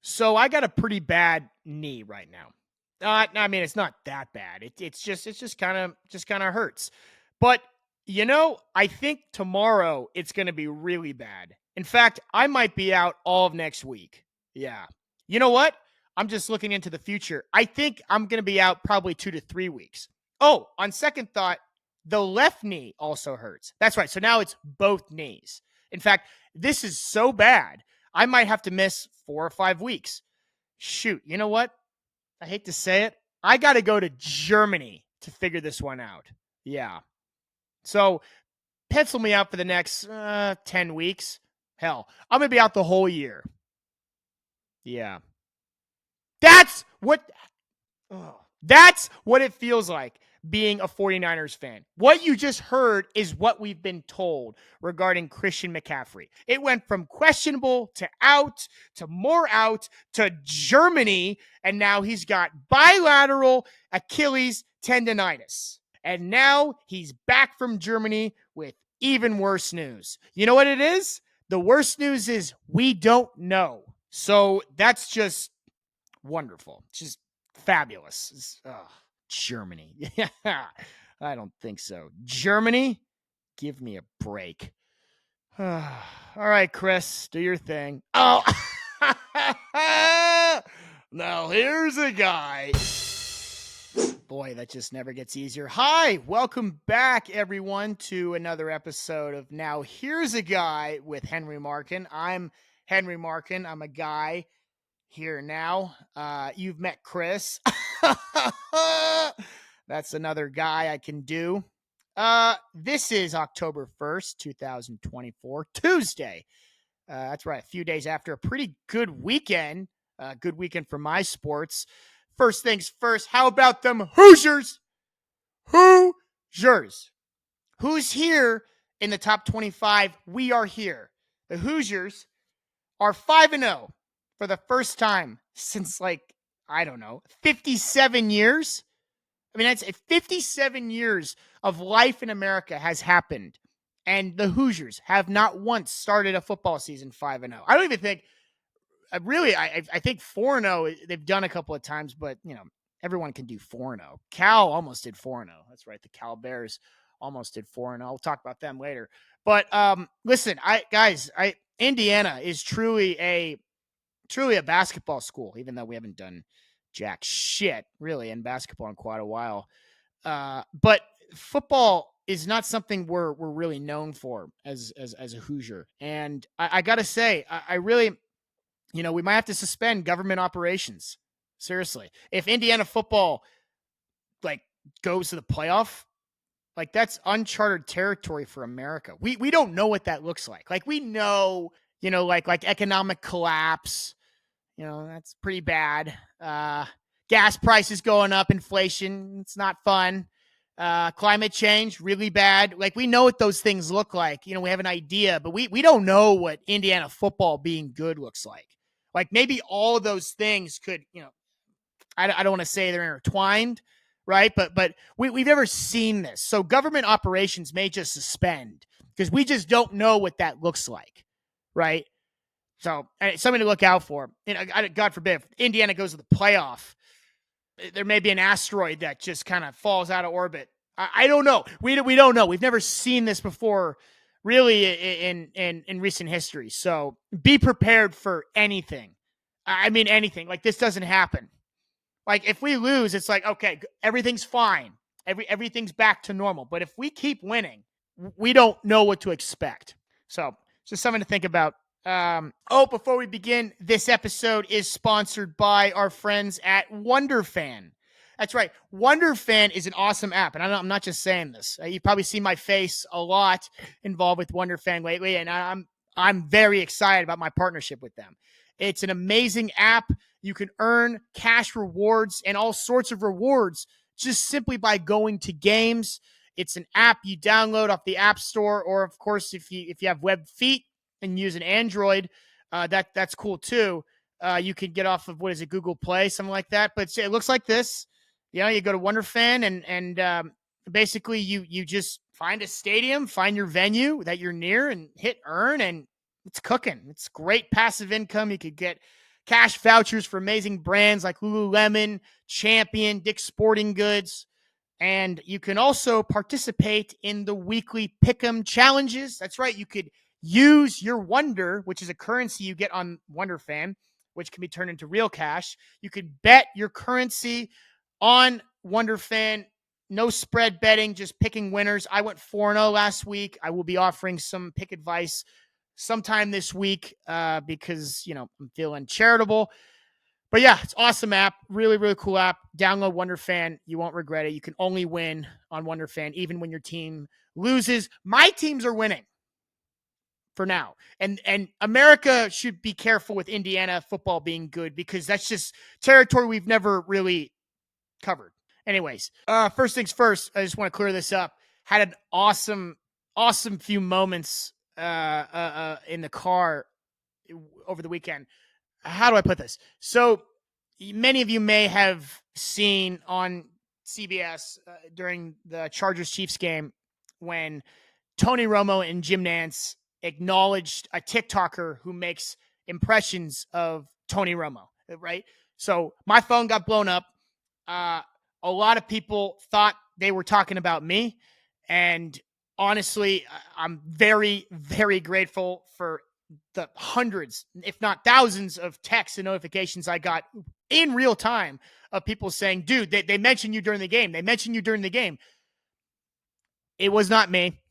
So I got a pretty bad knee right now. I mean, it's not that bad. It's just kind of hurts. But I think tomorrow it's going to be really bad. In fact, I might be out all of next week. Yeah. You know what? I'm just looking into the future. I think I'm going to be out probably 2 to 3 weeks. Oh, on second thought, the left knee also hurts. That's right. So now it's both knees. In fact, this is so bad I might have to miss 4 or 5 weeks. Shoot, you know what? I hate to say it. I got to go to Germany to figure this one out. Yeah. So pencil me out for the next 10 weeks. Hell, I'm going to be out the whole year. Yeah. That's what it feels like being a 49ers fan. What you just heard is what we've been told regarding Christian McCaffrey. It went from questionable to out to more out to Germany, and now he's got bilateral Achilles tendonitis. And now he's back from Germany with even worse news. You know what it is? The worst news is we don't know. So that's just wonderful. It's just fabulous. Germany. Yeah, I don't think so. Germany? Give me a break. All right, Chris, do your thing. Oh, now here's a guy. Boy, that just never gets easier. Hi, welcome back, everyone, to another episode of Now Here's a Guy with Henry Markin. I'm Henry Markin. I'm a guy here now. You've met Chris. That's another guy I can do. This is October 1st, 2024, Tuesday. That's right, a few days after a pretty good weekend. Good weekend for my sports. First things first, how about them Hoosiers? Hoosiers. Who's here in the top 25? We are here. The Hoosiers are 5-0 for the first time since, 57 years. I mean, that's 57 years of life in America has happened, and the Hoosiers have not once started a football season 5-0. I don't even think, I think 4-0 they've done a couple of times, but, everyone can do 4-0. Cal almost did 4-0. That's right. The Cal Bears almost did 4-0. I'll talk about them later. But listen, Indiana is truly a basketball school, even though we haven't done jack shit really in basketball in quite a while. But football is not something we're really known for as a Hoosier. And I gotta say, I really, we might have to suspend government operations. Seriously, if Indiana football goes to the playoff, that's uncharted territory for America. We don't know what that looks like. We know, economic collapse. That's pretty bad. Gas prices going up, inflation. It's not fun. Climate change, really bad. We know what those things look like. We have an idea, but we don't know what Indiana football being good looks like. Maybe all of those things could, I don't want to say they're intertwined, right? But we've never seen this. So government operations may just suspend because we just don't know what that looks like, right? So something to look out for. God forbid, if Indiana goes to the playoff, there may be an asteroid that just kind of falls out of orbit. I don't know. We don't know. We've never seen this before, really, in recent history. So be prepared for anything. I mean, anything. This doesn't happen. If we lose, it's okay, everything's fine. Everything's back to normal. But if we keep winning, we don't know what to expect. So just something to think about. Before we begin, this episode is sponsored by our friends at WonderFan. That's right. WonderFan is an awesome app. And I'm not just saying this. You've probably seen my face a lot involved with WonderFan lately. And I'm very excited about my partnership with them. It's an amazing app. You can earn cash rewards and all sorts of rewards just simply by going to games. It's an app you download off the App Store, or of course, if you have web feet and use an Android, that's cool too. You can get off of, Google Play, something like that. But it looks like this. You go to WonderFan and basically you just find a stadium, find your venue that you're near, and hit earn, and it's cooking. It's great passive income. You could get cash vouchers for amazing brands like Lululemon, Champion, Dick's Sporting Goods. And you can also participate in the weekly Pick'em challenges. That's right. You could use your Wonder, which is a currency you get on WonderFan, which can be turned into real cash. You could bet your currency on WonderFan. No spread betting, just picking winners. I went 4-0 last week. I will be offering some pick advice sometime this week because, I'm feeling charitable. But yeah, it's awesome app. Really, really cool app. Download WonderFan. You won't regret it. You can only win on WonderFan, even when your team loses. My teams are winning for now. And America should be careful with Indiana football being good because that's just territory we've never really covered. Anyways, first things first, I just want to clear this up. Had an awesome few moments in the car over the weekend. How do I put this? So many of you may have seen on CBS during the Chargers-Chiefs game when Tony Romo and Jim Nantz acknowledged a TikToker who makes impressions of Tony Romo, right? So my phone got blown up. A lot of people thought they were talking about me. And honestly, I'm very, very grateful for the hundreds, if not thousands of texts and notifications I got in real time of people saying, dude, they mentioned you during the game. They mentioned you during the game. It was not me.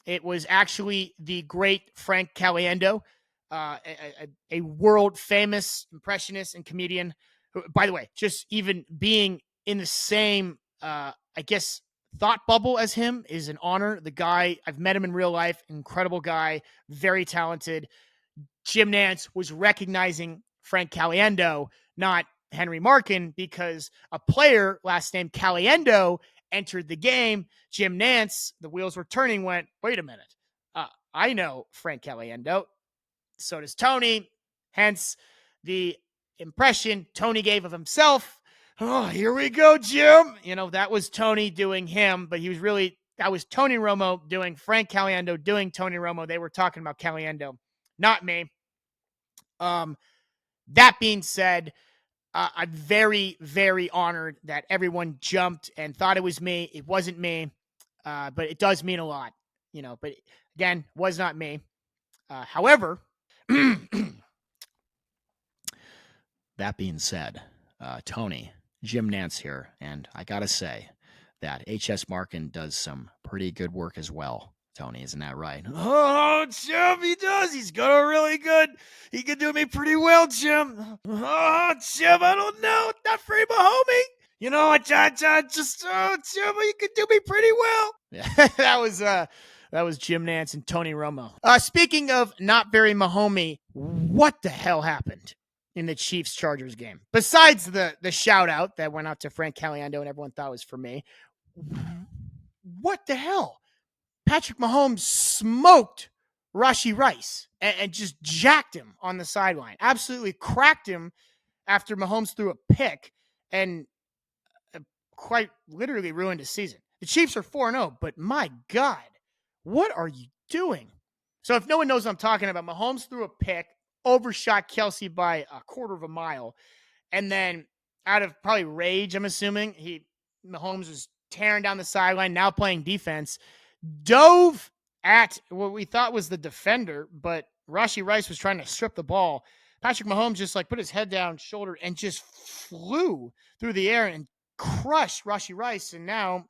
It was actually the great Frank Caliendo, a world famous impressionist and comedian. Who, by the way, just even being in the same, thought bubble as him is an honor. The guy, I've met him in real life, incredible guy, very talented. Jim Nantz was recognizing Frank Caliendo, not Henry Markin, because a player last name Caliendo entered the game. Jim Nantz, the wheels were turning, went, wait a minute. I know Frank Caliendo. So does Tony. Hence the impression Tony gave of himself. Oh, here we go, Jim. That was Tony doing him, but that was Tony Romo doing Frank Caliendo doing Tony Romo. They were talking about Caliendo, not me. That being said, I'm very, very honored that everyone jumped and thought it was me. It wasn't me, but it does mean a lot, but again, was not me. However, that being said, Tony, Jim Nantz here, and I gotta say that HS Markin does some pretty good work as well. Tony, isn't that right? Oh, Jim, he does. He's got a really good. He can do me pretty well, Jim. Oh, Jim, I don't know. Not very homie. Jim, you can do me pretty well. Yeah, that was Jim Nantz and Tony Romo. Speaking of not very Mahomey, what the hell happened in the Chiefs-Chargers game? Besides the shout-out that went out to Frank Caliendo and everyone thought was for me, what the hell? Patrick Mahomes smoked Rashee Rice and just jacked him on the sideline. Absolutely cracked him after Mahomes threw a pick and quite literally ruined his season. The Chiefs are 4-0, but my God, what are you doing? So if no one knows what I'm talking about, Mahomes threw a pick, overshot Kelsey by a quarter of a mile, and then out of probably rage, I'm assuming, Mahomes was tearing down the sideline, now playing defense, dove at what we thought was the defender, but Rashee Rice was trying to strip the ball. Patrick Mahomes just put his head down, shoulder, and just flew through the air and crushed Rashee Rice. And now,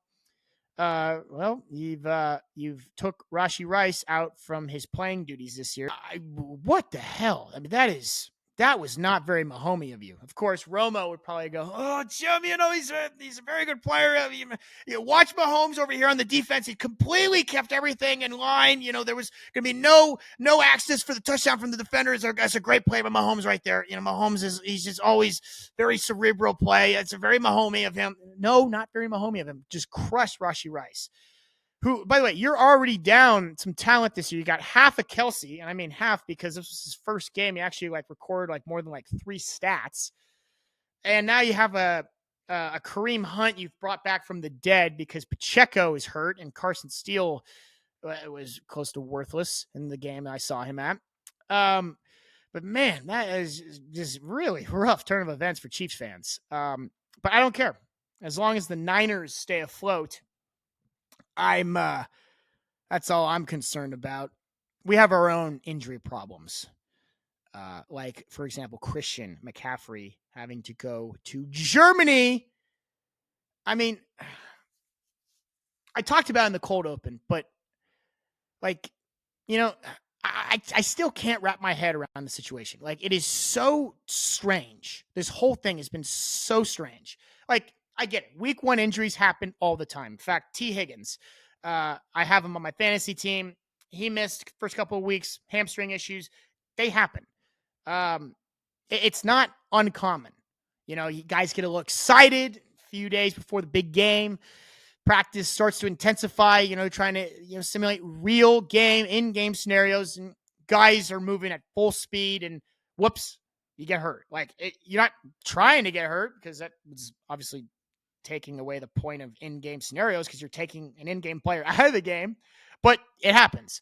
you've took Rashee Rice out from his playing duties this year. What the hell? I mean, that was not very Mahomey of you. Of course, Romo would probably go, oh, Jim, he's a very good player. Watch Mahomes over here on the defense. He completely kept everything in line. There was going to be no access for the touchdown from the defenders. That's a great play by Mahomes right there. Mahomes he's just always very cerebral play. It's a very Mahomey of him. No, not very Mahomey of him. Just crushed Rashee Rice. Who, by the way, you're already down some talent this year. You got half of Kelsey, and I mean half because this was his first game. He actually recorded more than 3 stats, and now you have a Kareem Hunt you've brought back from the dead because Pacheco is hurt, and Carson Steele was close to worthless in the game I saw him at. But man, that is just really rough turn of events for Chiefs fans. But I don't care. As long as the Niners stay afloat, I'm that's all I'm concerned about. We have our own injury problems. Like, for example, Christian McCaffrey having to go to Germany. I mean, I talked about it in the cold open, but like, you know, I still can't wrap my head around the situation. Like, it is so strange. This whole thing has been so strange. Like, I get it. Week 1 injuries happen all the time. In fact, T. Higgins, I have him on my fantasy team. He missed first couple of weeks, hamstring issues. They happen. Um, it's not uncommon. You know, you guys get a little excited a few days before the big game. Practice starts to intensify, you know, trying to, you know, simulate real game, in-game scenarios, and guys are moving at full speed, and whoops, you get hurt. Like, you're not trying to get hurt, because that was obviously taking away the point of in-game scenarios, because you're taking an in-game player out of the game, but it happens.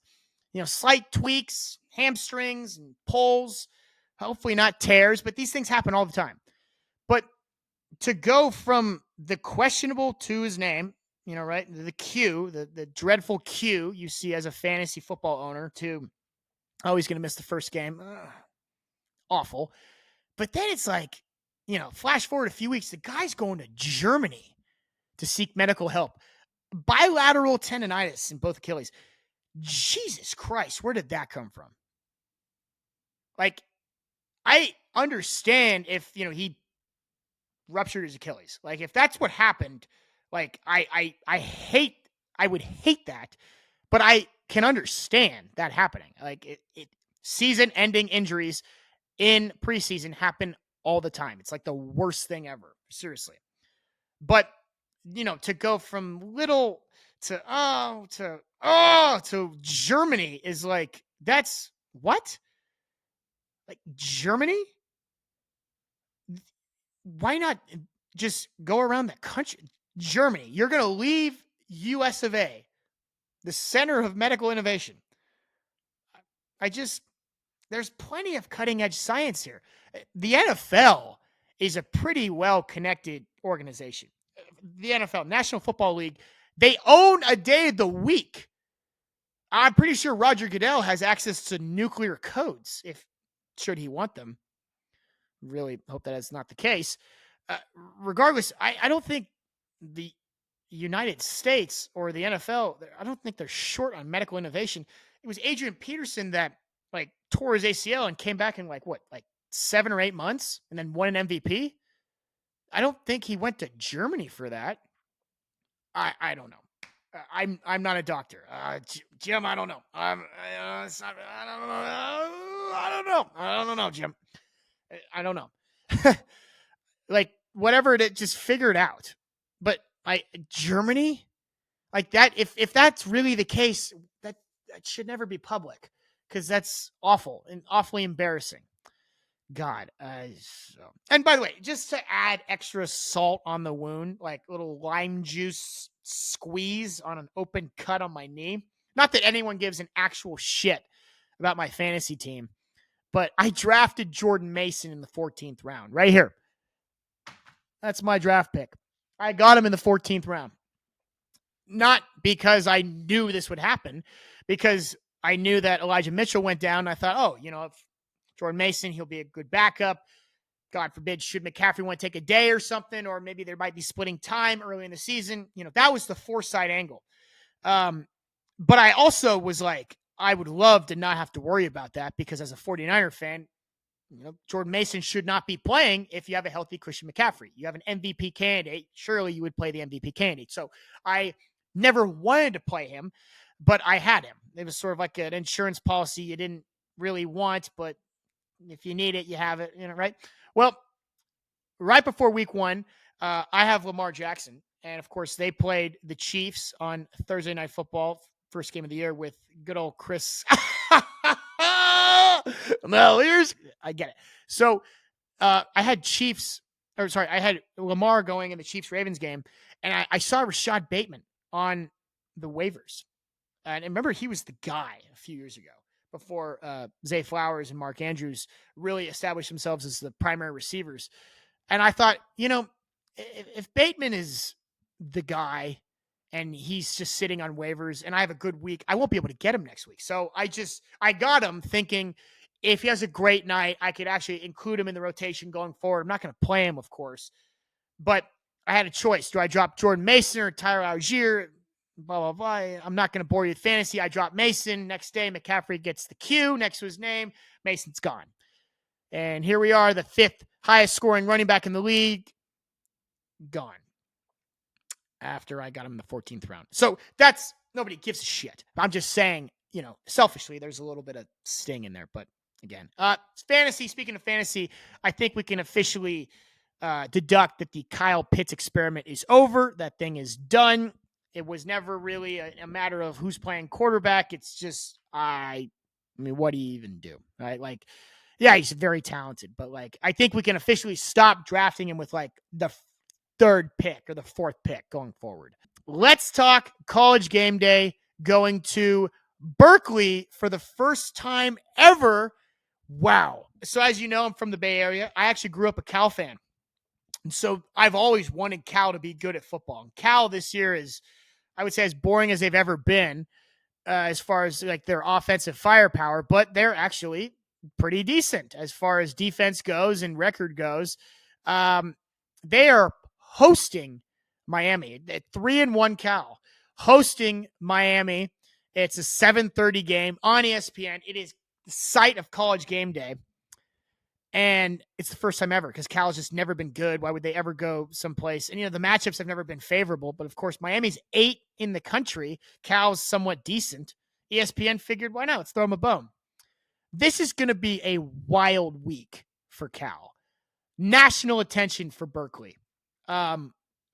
You know, slight tweaks, hamstrings and pulls, hopefully not tears, but these things happen all the time. But to go from the questionable to his name, you know, right? The Q, the dreadful Q you see as a fantasy football owner, to, oh, he's going to miss the first game. Awful. But then it's like, you know, flash forward a few weeks, the guy's going to Germany to seek medical help. Bilateral tendonitis in both Achilles. Jesus Christ, where did that come from? Like, I understand if, you know, he ruptured his Achilles. Like, if that's what happened, like, I would hate that, but I can understand that happening. Like, season-ending injuries in preseason happen all the time. It's like the worst thing ever, seriously. But, you know, to go from little to Germany is like, that's what? Like, Germany? Why not just go around the country? Germany, you're going to leave US of A, the center of medical innovation. There's plenty of cutting edge science here. The NFL is a pretty well connected organization. The NFL, National Football League, they own a day of the week. I'm pretty sure Roger Goodell has access to nuclear codes, if should he want them. Really hope that is not the case. Regardless, I don't think the United States or the NFL, I don't think they're short on medical innovation. It was Adrian Peterson that, like, tore his ACL and came back in like 7 or 8 months and then won an MVP. I don't think he went to Germany for that. I don't know. I'm not a doctor. Jim, I don't know. I don't know, Jim. I don't know. Like, whatever it is, just figure it out. But Germany, like that, if that's really the case, that should never be public, because that's awful and awfully embarrassing. God. And by the way, just to add extra salt on the wound, like little lime juice squeeze on an open cut on my knee. Not that anyone gives an actual shit about my fantasy team, but I drafted Jordan Mason in the 14th round right here. That's my draft pick. I got him in the 14th round. Not because I knew this would happen, because I knew that Elijah Mitchell went down. And I thought, oh, you know, if Jordan Mason, he'll be a good backup. God forbid, should McCaffrey want to take a day or something, or maybe there might be splitting time early in the season. You know, that was the foresight angle. But I also was like, I would love to not have to worry about that, because as a 49er fan, you know, Jordan Mason should not be playing if you have a healthy Christian McCaffrey. You have an MVP candidate. Surely you would play the MVP candidate. So I never wanted to play him, but I had him. It was sort of like an insurance policy you didn't really want, but if you need it, you have it, you know, right? Well, right before week 1, I have Lamar Jackson. And of course, they played the Chiefs on Thursday Night Football, first game of the year, with good old Chris. Well, I get it. So I had I had Lamar going in the Chiefs-Ravens game, and I saw Rashad Bateman on the waivers. And remember, he was the guy a few years ago. before Zay Flowers and Mark Andrews really established themselves as the primary receivers. And I thought, if Bateman is the guy and he's just sitting on waivers and I have a good week, I won't be able to get him next week. So I got him thinking if he has a great night, I could actually include him in the rotation going forward. I'm not going to play him, of course, but I had a choice. Do I drop Jordan Mason or Tyler Algier? Blah, blah, blah. I'm not going to bore you with fantasy. I drop Mason. Next day, McCaffrey gets the Q next to his name. Mason's gone. And here we are, the 5th highest scoring running back in the league, gone after I got him in the 14th round. So that's, nobody gives a shit. I'm just saying, selfishly, there's a little bit of sting in there. But again, fantasy, speaking of fantasy, I think we can officially deduct that the Kyle Pitts experiment is over. That thing is done. It was never really a matter of who's playing quarterback. It's just, I mean, what do you even do? Right? Like, yeah, he's very talented, but I think we can officially stop drafting him with the 3rd pick or the 4th pick going forward. Let's talk College Game Day going to Berkeley for the first time ever. Wow. So as you know, I'm from the Bay Area. I actually grew up a Cal fan. And so I've always wanted Cal to be good at football. And Cal this year is, I would say, as boring as they've ever been as far as their offensive firepower, but they're actually pretty decent as far as defense goes and record goes. They are hosting Miami at 3-1 Cal, hosting Miami. It's a 7:30 game on ESPN. It is the site of College Game Day. And it's the first time ever because Cal's just never been good. Why would they ever go someplace? And, the matchups have never been favorable. But, of course, Miami's 8th in the country. Cal's somewhat decent. ESPN figured, why not? Let's throw them a bone. This is going to be a wild week for Cal. National attention for Berkeley.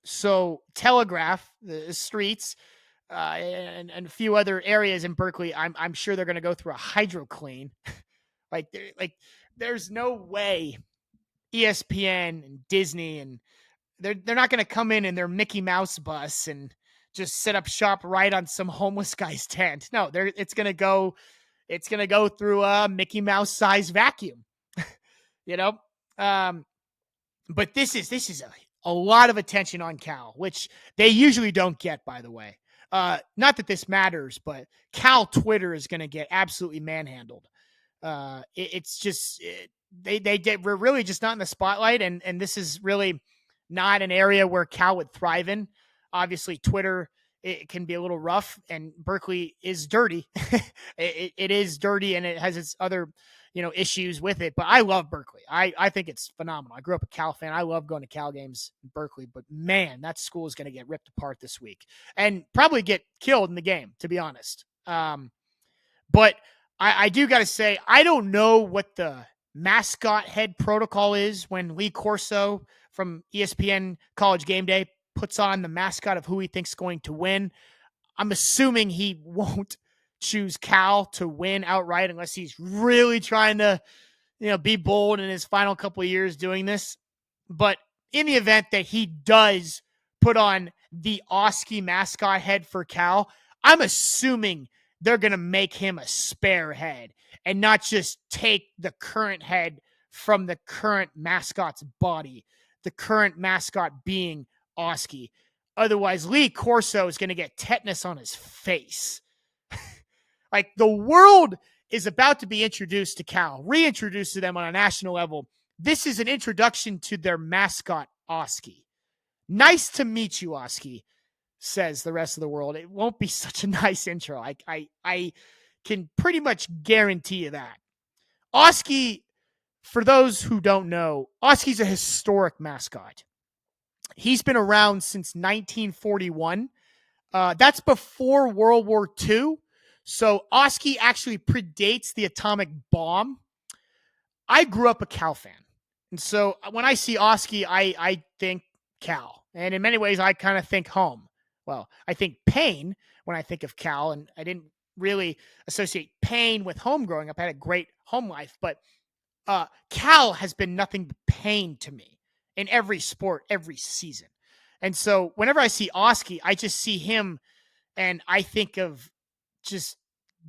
So Telegraph, the streets, and a few other areas in Berkeley, I'm sure they're going to go through a hydro clean. There's no way ESPN and Disney and they're not going to come in their Mickey Mouse bus and just set up shop right on some homeless guy's tent. No, it's going to go through a Mickey Mouse size vacuum, but this is a lot of attention on Cal, which they usually don't get, by the way. Not that this matters, but Cal Twitter is going to get absolutely manhandled. It's just we're really just not in the spotlight, and this is really not an area where Cal would thrive in. Obviously, Twitter, it can be a little rough, and Berkeley is dirty. it is dirty, and it has its other issues with it. But I love Berkeley. I think it's phenomenal. I grew up a Cal fan. I love going to Cal games in Berkeley. But man, that school is going to get ripped apart this week and probably get killed in the game, to be honest. But I do got to say, I don't know what the mascot head protocol is when Lee Corso from ESPN College Game Day puts on the mascot of who he thinks is going to win. I'm assuming he won't choose Cal to win outright unless he's really trying to, be bold in his final couple of years doing this. But in the event that he does put on the Oski mascot head for Cal, I'm assuming they're going to make him a spare head and not just take the current head from the current mascot's body, the current mascot being Oski. Otherwise, Lee Corso is going to get tetanus on his face. The world is about to be introduced to Cal, reintroduced to them on a national level. This is an introduction to their mascot, Oski. Nice to meet you, Oski, says the rest of the world. It won't be such a nice intro. I can pretty much guarantee you that. Oski, for those who don't know, Oski's a historic mascot. He's been around since 1941. That's before World War II. So Oski actually predates the atomic bomb. I grew up a Cal fan. And so when I see Oski, I think Cal. And in many ways, I kind of think home. Well, I think pain when I think of Cal, and I didn't really associate pain with home growing up. I had a great home life, but Cal has been nothing but pain to me in every sport, every season. And so whenever I see Oski, I just see him and I think of just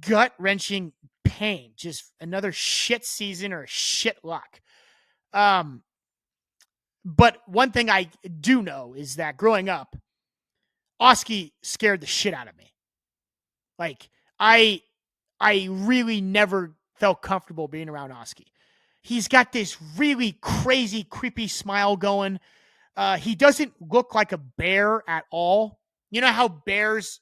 gut-wrenching pain. Just another shit season or shit luck. But one thing I do know is that growing up, Oski scared the shit out of me. Like I really never felt comfortable being around Oski. He's got this really crazy, creepy smile going. He doesn't look like a bear at all. You know how bears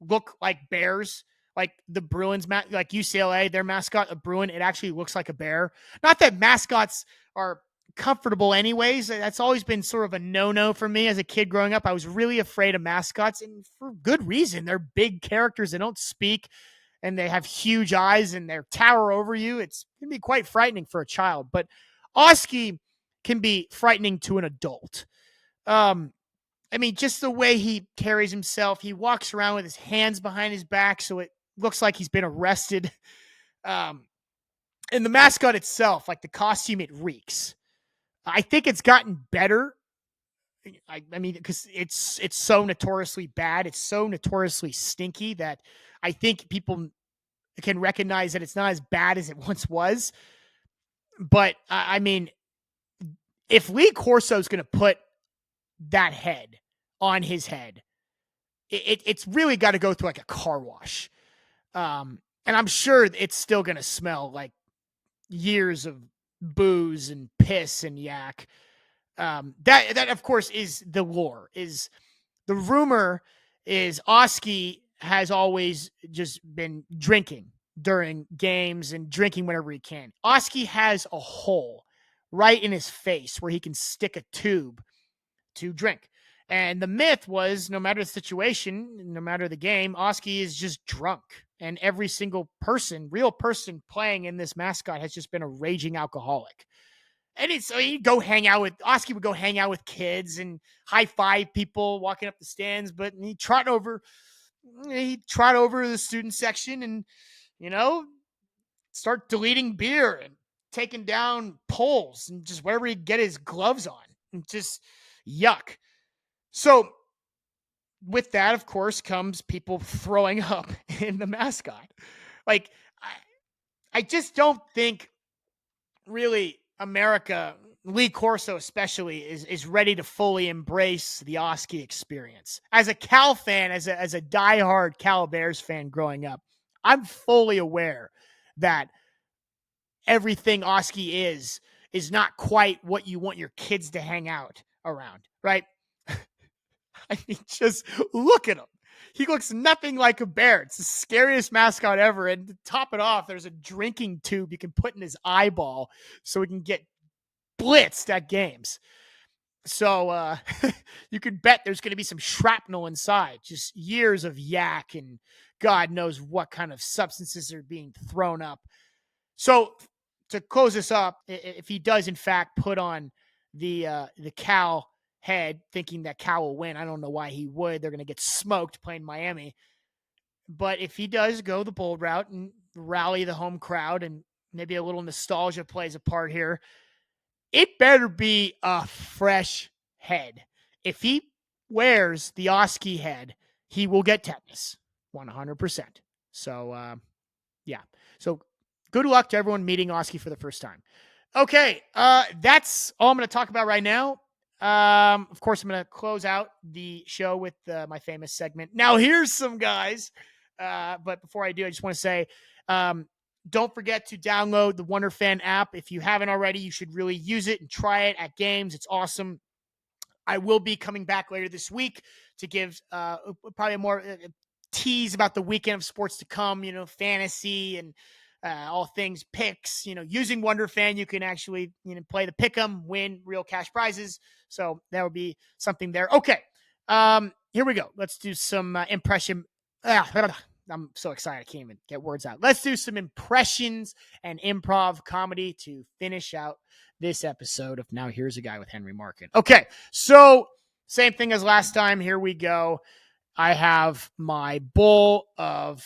look like bears? Like the Bruins, like UCLA, their mascot, a Bruin, it actually looks like a bear. Not that mascots are comfortable anyways. That's always been sort of a no-no for me as a kid growing up. I was really afraid of mascots, and for good reason. They're big characters. They don't speak, and they have huge eyes, and they tower over you. It can be quite frightening for a child. But Oski can be frightening to an adult. I mean, just the way he carries himself, he walks around with his hands behind his back, so it looks like he's been arrested. And the mascot itself, like the costume, it reeks. I think it's gotten better. I mean, because it's so notoriously bad, it's so notoriously stinky that I think people can recognize that it's not as bad as it once was. But I mean, if Lee Corso is going to put that head on his head, it's really got to go through like a car wash. And I'm sure it's still going to smell like years of booze and piss and yak. That of course is the lore. Is the rumor is Oski has always just been drinking during games and drinking whenever he can. Oski has a hole right in his face where he can stick a tube to drink. And the myth was no matter the situation, no matter the game, Oski is just drunk. And every single person, real person playing in this mascot has just been a raging alcoholic. And so he'd go hang out with, Oski would go hang out with kids and high five people walking up the stands, but he'd trot over the student section and, you know, start deleting beer and taking down poles and just wherever he'd get his gloves on. And just yuck. So with that, of course, comes people throwing up in the mascot. Like, I just don't think really America, Lee Corso especially, is ready to fully embrace the Oski experience. As a Cal fan, as a diehard Cal Bears fan growing up, I'm fully aware that everything Oski is not quite what you want your kids to hang out around, right? I mean, just look at him. He looks nothing like a bear. It's the scariest mascot ever. And to top it off, there's a drinking tube you can put in his eyeball so he can get blitzed at games. So you can bet there's going to be some shrapnel inside. Just years of yak and God knows what kind of substances are being thrown up. So to close this up, if he does in fact put on the Cal head, thinking that Cal will win, I don't know why he would. They're going to get smoked playing Miami. But if he does go the bold route and rally the home crowd, and maybe a little nostalgia plays a part here, it better be a fresh head. If he wears the Oski head, he will get tetanus, 100%. So, yeah. So good luck to everyone meeting Oski for the first time. Okay, that's all I'm going to talk about right now. Of course, I'm going to close out the show with my famous segment. Now, here's some guys. But before I do, I just want to say, don't forget to download the WonderFan app. If you haven't already, you should really use it and try it at games. It's awesome. I will be coming back later this week to give probably a more tease about the weekend of sports to come, fantasy and all things picks. Using WonderFan, you can actually play the pick 'em, win real cash prizes. So that would be something there. Okay, here we go. Let's do some impression. I'm so excited I can't even get words out. Let's do some impressions and improv comedy to finish out this episode of Now Here's a Guy with Henry Markin. Okay, so same thing as last time. Here we go. I have my bowl of,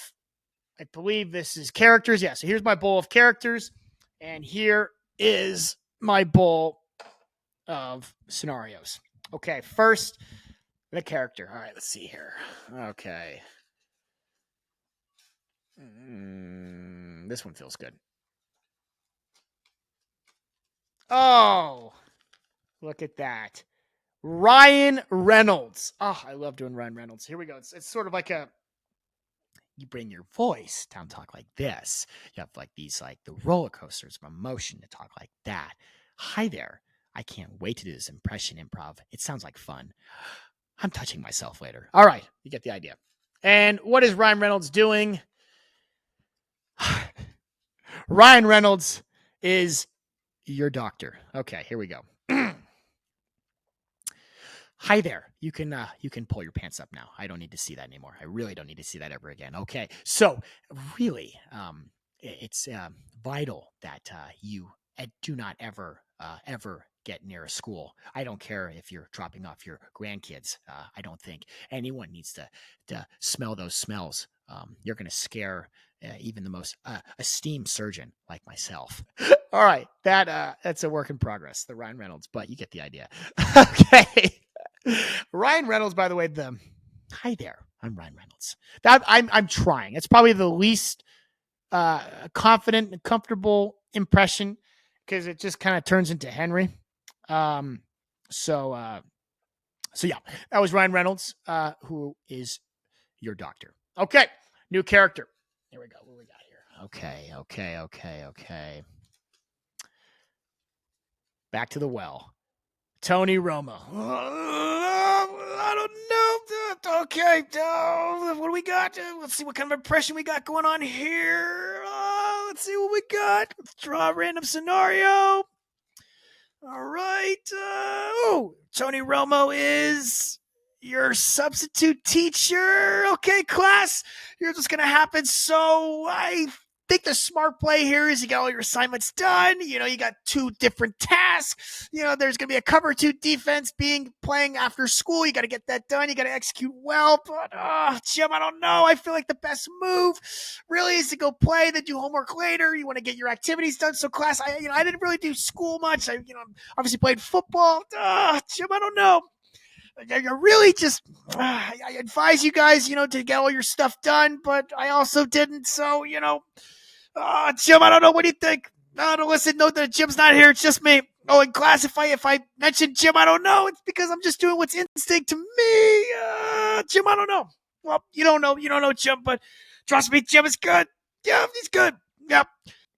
I believe this is characters. Yeah, so here's my bowl of characters, and here is my bowl of scenarios. Okay, first, the character. All right, let's see here. Okay. This one feels good. Oh, look at that. Ryan Reynolds. Oh, I love doing Ryan Reynolds. Here we go. It's sort of like you bring your voice down, talk like this. You have like these, like the roller coasters of emotion to talk like that. Hi there. I can't wait to do this impression improv. It sounds like fun. I'm touching myself later. All right. You get the idea. And what is Ryan Reynolds doing? Ryan Reynolds is your doctor. Okay, here we go. Hi there. You can pull your pants up now. I don't need to see that anymore. I really don't need to see that ever again. Okay. So really, it's vital that you do not ever get near a school. I don't care if you're dropping off your grandkids. I don't think anyone needs to smell those smells. You're going to scare even the most esteemed surgeon like myself. All right, that's a work in progress, the Ryan Reynolds, but you get the idea. Okay. Ryan Reynolds, by the way, hi there. I'm Ryan Reynolds. I'm trying. It's probably the least confident and comfortable impression because it just kind of turns into Henry. So yeah, that was Ryan Reynolds, who is your doctor. Okay, new character. Here we go. What we got here? Okay. Back to the well. Tony Romo. I don't know. Okay. What do we got? Let's see what kind of impression we got going on here. Let's see what we got. Let's draw a random scenario. All right. Tony Romo is your substitute teacher. Okay, class. Here's what's going to happen. So I think the smart play here is you got all your assignments done. You got 2 different tasks. There's going to be a cover 2 defense playing after school. You got to get that done. You got to execute well. But, Jim, I don't know. I feel like the best move really is to go play, then do homework later. You want to get your activities done. So class, I didn't really do school much. I obviously played football. Jim, I don't know. You really just, I advise you guys, to get all your stuff done, but I also didn't. So, Jim, I don't know. What do you think? No, listen, no, that Jim's not here. It's just me. Oh, in class, if I mention Jim, I don't know. It's because I'm just doing what's instinct to me. Jim, I don't know. Well, you don't know Jim, but trust me, Jim is good. Yeah, he's good. Yep.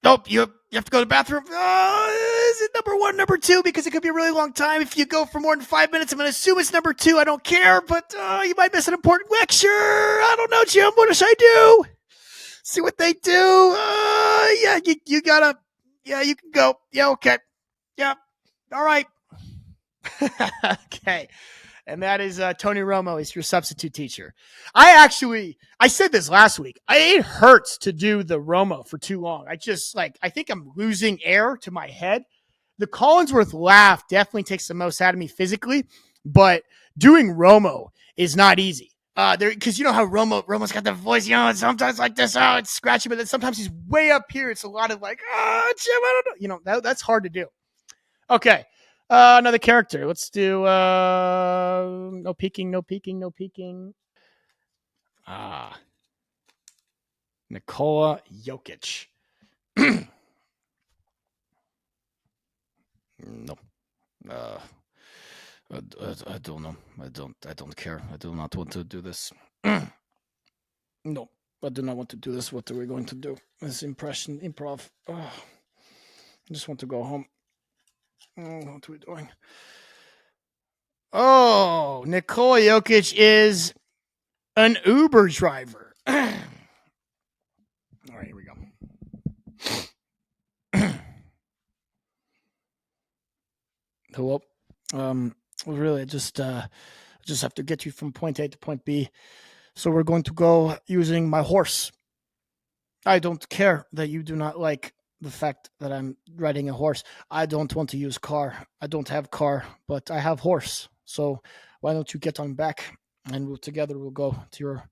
Nope, you have to go to the bathroom. Is it number 1, number 2? Because it could be a really long time. If you go for more than 5 minutes, I'm going to assume it's number 2. I don't care, but you might miss an important lecture. I don't know, Jim. What should I do? See what they do. Yeah, you gotta. Yeah, you can go. Yeah, okay. Yeah, all right. Okay. And that is Tony Romo is your substitute teacher. I said this last week. It hurts to do the Romo for too long. I think I'm losing air to my head. The Collinsworth laugh definitely takes the most out of me physically, but doing Romo is not easy. Because you know how Romo's got the voice, it's sometimes like this, it's scratchy, but then sometimes he's way up here. It's a lot of like, Jim, I don't know. That's hard to do. Okay. Another character. Let's do no peeking. Nikola Jokic. No. I don't know. I don't care. I do not want to do this. No, I do not want to do this. What are we going to do? This impression improv. I just want to go home. What are we doing? Oh, Nikola Jokic is an Uber driver. All right, here we go. Hello. Really, I just have to get you from point A to point B. So we're going to go using my horse. I don't care that you do not like the fact that I'm riding a horse. I don't want to use car. I don't have car, but I have horse. So why don't you get on back and together we'll go to your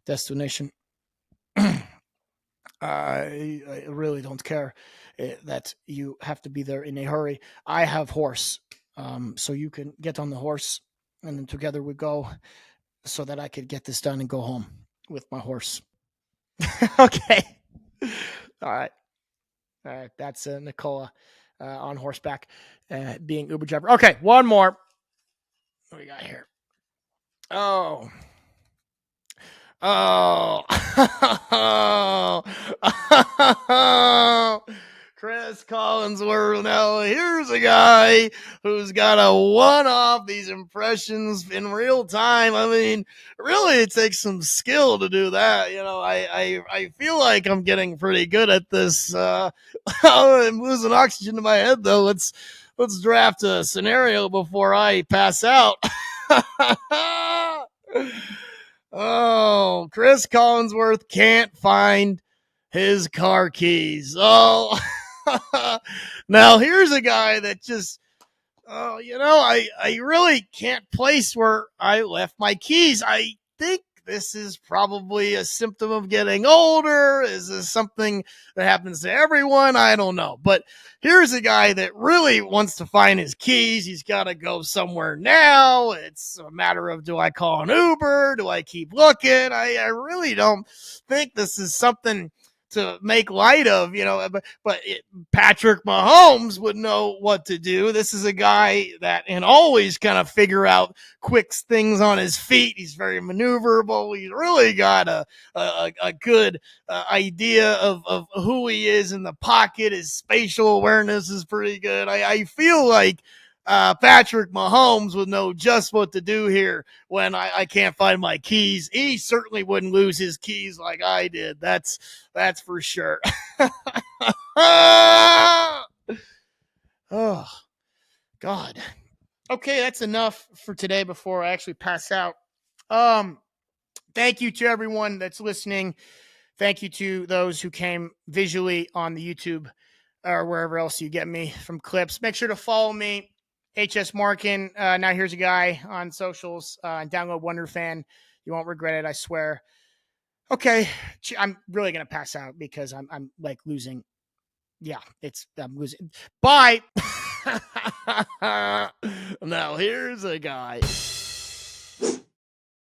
destination. I really don't care that you have to be there in a hurry. I have horse, so you can get on the horse and then together we go so that I could get this done and go home with my horse. Okay. All right. All right. That's Nicola on horseback being Uber driver. Okay. One more. What do we got here? Oh. Oh. Chris Collinsworth. Now, here's a guy who's got to one off these impressions in real time. I mean, really, it takes some skill to do that. You know, I feel like I'm getting pretty good at this. I'm losing oxygen to my head, though. Let's draft a scenario before I pass out. Oh, Chris Collinsworth can't find his car keys. Oh, now here's a guy that just, oh, I really can't place where I left my keys. I think this is probably a symptom of getting older. Is this something that happens to everyone? I don't know. But here's a guy that really wants to find his keys. He's got to go somewhere now. It's a matter of, do I call an Uber? Do I keep looking? I really don't think this is something to make light of, but Patrick Mahomes would know what to do. This is a guy that can always kind of figure out quick things on his feet. He's very maneuverable. He's really got a good idea of who he is in the pocket. His spatial awareness is pretty good. I feel like Patrick Mahomes would know just what to do here when I can't find my keys. He certainly wouldn't lose his keys like I did. That's for sure. Oh, God. Okay, that's enough for today before I actually pass out. Thank you to everyone that's listening. Thank you to those who came visually on the YouTube or wherever else you get me from clips. Make sure to follow me, HS Markin. Now here's a guy on socials. Download WonderFan. You won't regret it, I swear. Okay, I'm really gonna pass out because I'm like losing. Yeah, I'm losing. Bye. Now here's a guy.